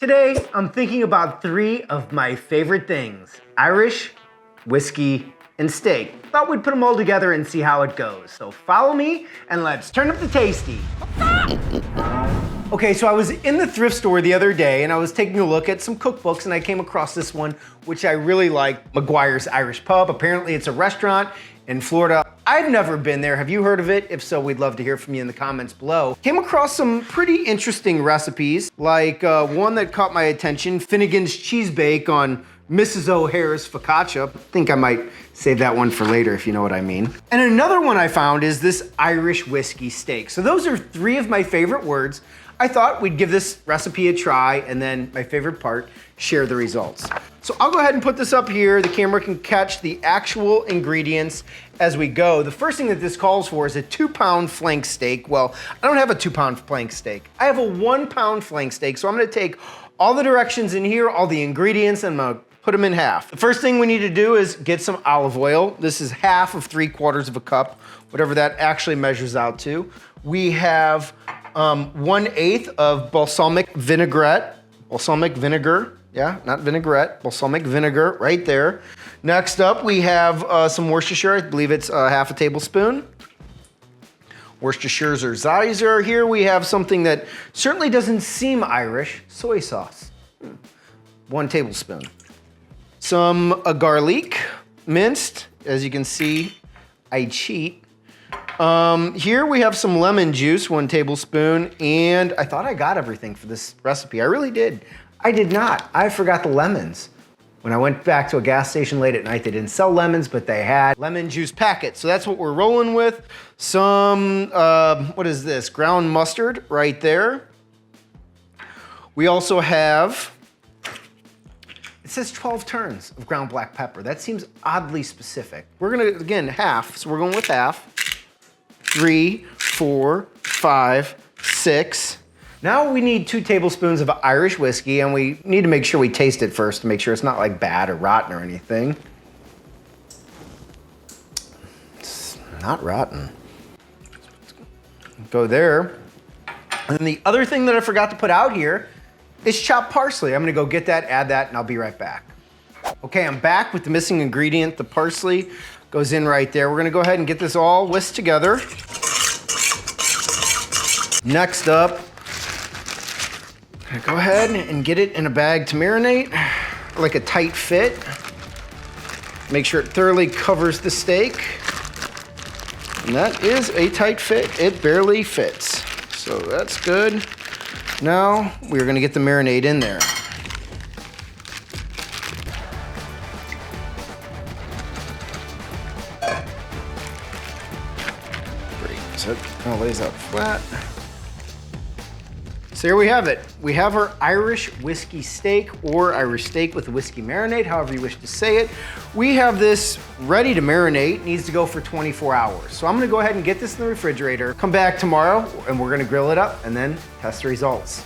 Today, I'm thinking about three of my favorite things: Irish, whiskey, and steak. Thought we'd put them all together and see how it goes. So follow me and let's turn up the tasty. Okay, so I was in the thrift store the other day and I was taking a look at some cookbooks and I came across this one, which I really like, Mcguires Irish Pub. Apparently it's a restaurant in Florida. I've never been there. Have you heard of it? If so, we'd love to hear from you in the comments below. Came across some pretty interesting recipes, like one that caught my attention, Finnegan's cheese bake on Mrs. O'Hare's focaccia. I think I might save that one for later, if you know what I mean. And another one I found is this Irish whiskey steak. So those are three of my favorite words. I thought we'd give this recipe a try, and then my favorite part, share the results. So I'll go ahead and put this up here. The camera can catch the actual ingredients as we go. The first thing that this calls for is a 2-pound flank steak. Well, I don't have a 2-pound flank steak. I have a 1-pound flank steak. So I'm gonna take all the directions in here, all the ingredients, and I'm gonna put them in half. The first thing we need to do is get some olive oil. This is half of 3/4 of a cup, whatever that actually measures out to. We have 1/8 of balsamic vinegar, yeah, not vinaigrette, balsamic vinegar right there. Next up, we have some Worcestershire. I believe it's half a tablespoon. Worcestershire or Sizer. Here we have something that certainly doesn't seem Irish, soy sauce. 1 tablespoon. Some garlic, minced. As you can see, I cheat. Here we have some lemon juice, 1 tablespoon, and I thought I got everything for this recipe. I really did. I did not. I forgot the lemons. When I went back to a gas station late at night, they didn't sell lemons, but they had lemon juice packets. So that's what we're rolling with. Some, what is this? Ground mustard right there. We also have, it says 12 turns of ground black pepper. That seems oddly specific. We're gonna, again, half, so we're going with half. 3, 4, 5, 6. Now we need 2 tablespoons of Irish whiskey, and we need to make sure we taste it first to make sure it's not like bad or rotten or anything. It's not rotten. Go there. And the other thing that I forgot to put out here is chopped parsley. I'm gonna go get that, add that, and I'll be right back. Okay, I'm back with the missing ingredient. The parsley goes in right there. We're gonna go ahead and get this all whisked together. Next up, go ahead and get it in a bag to marinate, like a tight fit. Make sure it thoroughly covers the steak. And that is a tight fit. It barely fits. So that's good. Now we're gonna get the marinade in there. Great, so it kind of lays out flat. So here we have it. We have our Irish whiskey steak, or Irish steak with whiskey marinade, however you wish to say it. We have this ready to marinate. It needs to go for 24 hours. So I'm gonna go ahead and get this in the refrigerator, come back tomorrow, and we're gonna grill it up and then test the results.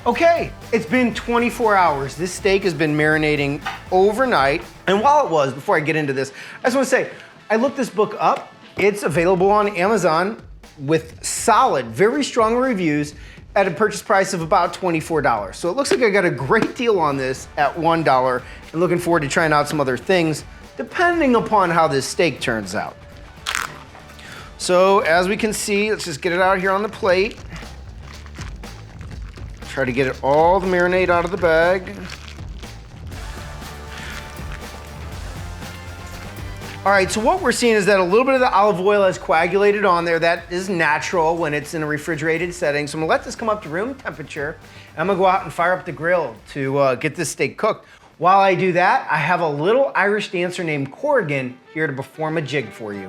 Okay, it's been 24 hours. This steak has been marinating overnight. And while it was, before I get into this, I just wanna say, I looked this book up. It's available on Amazon with solid, very strong reviews at a purchase price of about $24. So it looks like I got a great deal on this at $1, and looking forward to trying out some other things, depending upon how this steak turns out. So as we can see, let's just get it out here on the plate. Try to get all the marinade out of the bag. All right, so what we're seeing is that a little bit of the olive oil has coagulated on there. That is natural when it's in a refrigerated setting. So I'm gonna let this come up to room temperature. And I'm gonna go out and fire up the grill to get this steak cooked. While I do that, I have a little Irish dancer named Corrigan here to perform a jig for you.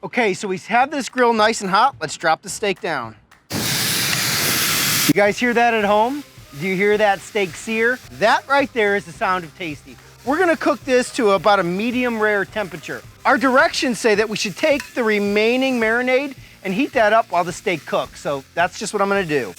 Okay, so we have this grill nice and hot. Let's drop the steak down. You guys hear that at home? Do you hear that steak sear? That right there is the sound of tasty. We're gonna cook this to about a medium rare temperature. Our directions say that we should take the remaining marinade and heat that up while the steak cooks. So that's just what I'm gonna do.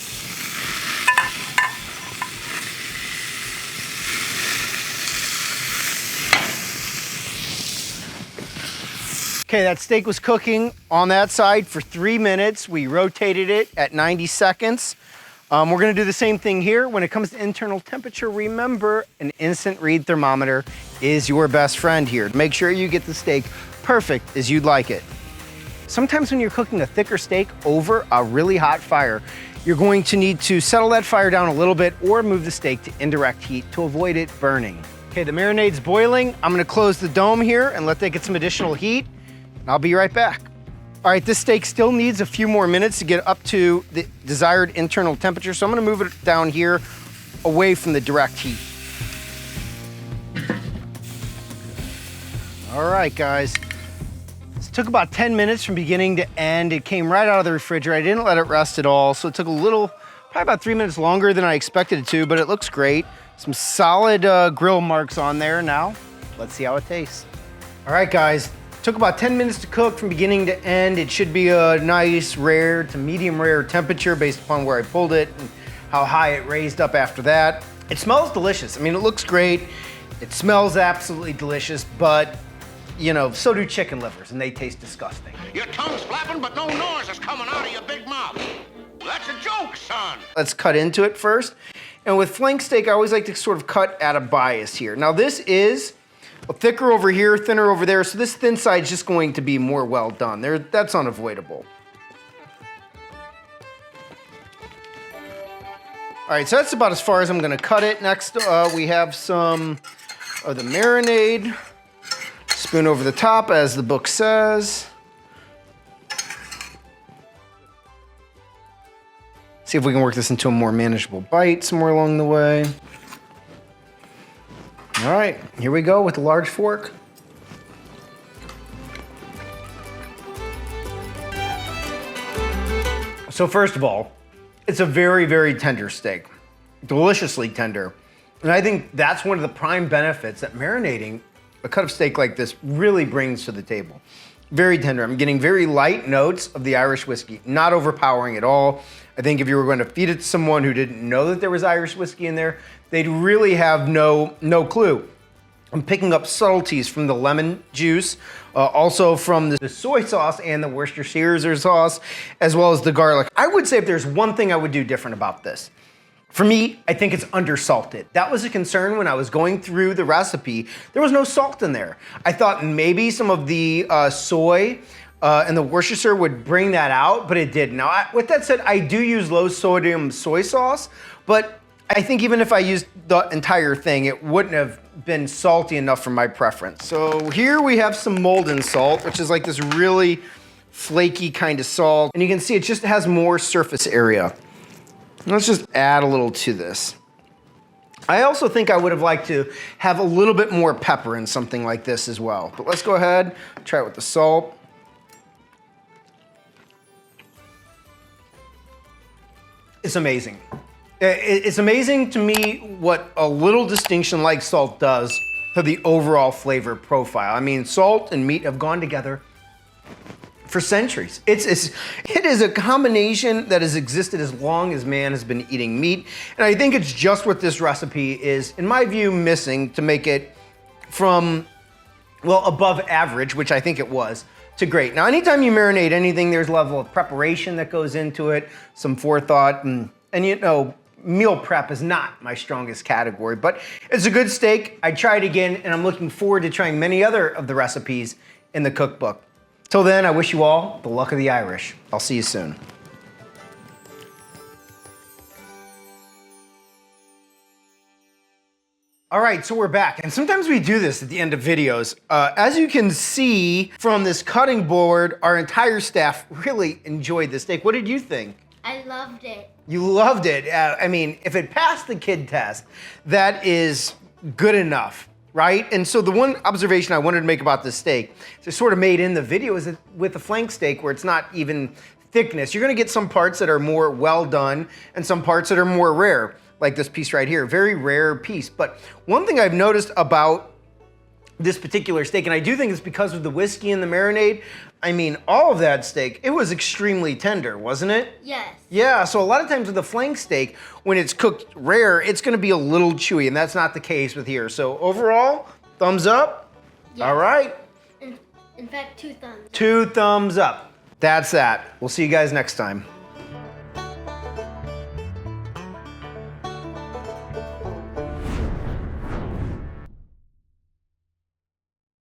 Okay, that steak was cooking on that side for 3 minutes. We rotated it at 90 seconds. We're gonna do the same thing here. When it comes to internal temperature, remember an instant read thermometer is your best friend here. Make sure you get the steak perfect as you'd like it. Sometimes when you're cooking a thicker steak over a really hot fire, you're going to need to settle that fire down a little bit or move the steak to indirect heat to avoid it burning. Okay, the marinade's boiling. I'm gonna close the dome here and let that get some additional heat. I'll be right back. All right, this steak still needs a few more minutes to get up to the desired internal temperature, so I'm gonna move it down here away from the direct heat. All right, guys. This took about 10 minutes from beginning to end. It came right out of the refrigerator. I didn't let it rest at all, so it took a little, probably about 3 minutes longer than I expected it to, but it looks great. Some solid grill marks on there now. Let's see how it tastes. All right, guys. Took about 10 minutes to cook from beginning to end. It should be a nice rare to medium rare temperature based upon where I pulled it and how high it raised up after that. It smells delicious. I mean, it looks great. It smells absolutely delicious, but you know, so do chicken livers and they taste disgusting. Your tongue's flapping, but no noise is coming out of your big mouth. That's a joke, son. Let's cut into it first. And with flank steak, I always like to sort of cut at a bias here. Now this is thicker over here, thinner over there, so this thin side is just going to be more well done. That's unavoidable. All right, so that's about as far as I'm gonna cut it. Next, we have some of the marinade. Spoon over the top, as the book says. See if we can work this into a more manageable bite somewhere along the way. All right, here we go with the large fork. So first of all, it's a very, very tender steak, deliciously tender. And I think that's one of the prime benefits that marinating a cut of steak like this really brings to the table. Very tender. I'm getting very light notes of the Irish whiskey, not overpowering at all. I think if you were going to feed it to someone who didn't know that there was Irish whiskey in there, they'd really have no clue. I'm picking up subtleties from the lemon juice, also from the soy sauce and the Worcestershire sauce, as well as the garlic. I would say if there's one thing I would do different about this, for me, I think it's undersalted. That was a concern when I was going through the recipe. There was no salt in there. I thought maybe some of the soy and the Worcestershire would bring that out, but it didn't. Now, with that said, I do use low sodium soy sauce, but I think even if I used the entire thing, it wouldn't have been salty enough for my preference. So here we have some Molden salt, which is like this really flaky kind of salt. And you can see it just has more surface area. Let's just add a little to this. I also think I would have liked to have a little bit more pepper in something like this as well. But let's go ahead, try it with the salt. It's amazing. It's amazing to me what a little distinction like salt does to the overall flavor profile. I mean, salt and meat have gone together for centuries. It is a combination that has existed as long as man has been eating meat. And I think it's just what this recipe is, in my view, missing to make it from, well, above average, which I think it was, to great. Now, anytime you marinate anything, there's a level of preparation that goes into it, some forethought, and you know, meal prep is not my strongest category, but it's a good steak. I tried again, and I'm looking forward to trying many other of the recipes in the cookbook. Till then, I wish you all the luck of the Irish. I'll see you soon. All right, so we're back. And sometimes we do this at the end of videos. As you can see from this cutting board, our entire staff really enjoyed this steak. What did you think? I loved it. You loved it. I mean, if it passed the kid test, that is good enough. Right? And so the one observation I wanted to make about this steak, it's sort of made in the video, is that with the flank steak where it's not even thickness, you're gonna get some parts that are more well done and some parts that are more rare, like this piece right here, very rare piece. But one thing I've noticed about this particular steak, and I do think it's because of the whiskey and the marinade, I mean, all of that steak, it was extremely tender, wasn't it? Yes. Yeah, so a lot of times with the flank steak, when it's cooked rare, it's gonna be a little chewy, and that's not the case with here. So overall, thumbs up. Yes. All right. In fact, 2 thumbs. 2 thumbs up. That's that. We'll see you guys next time.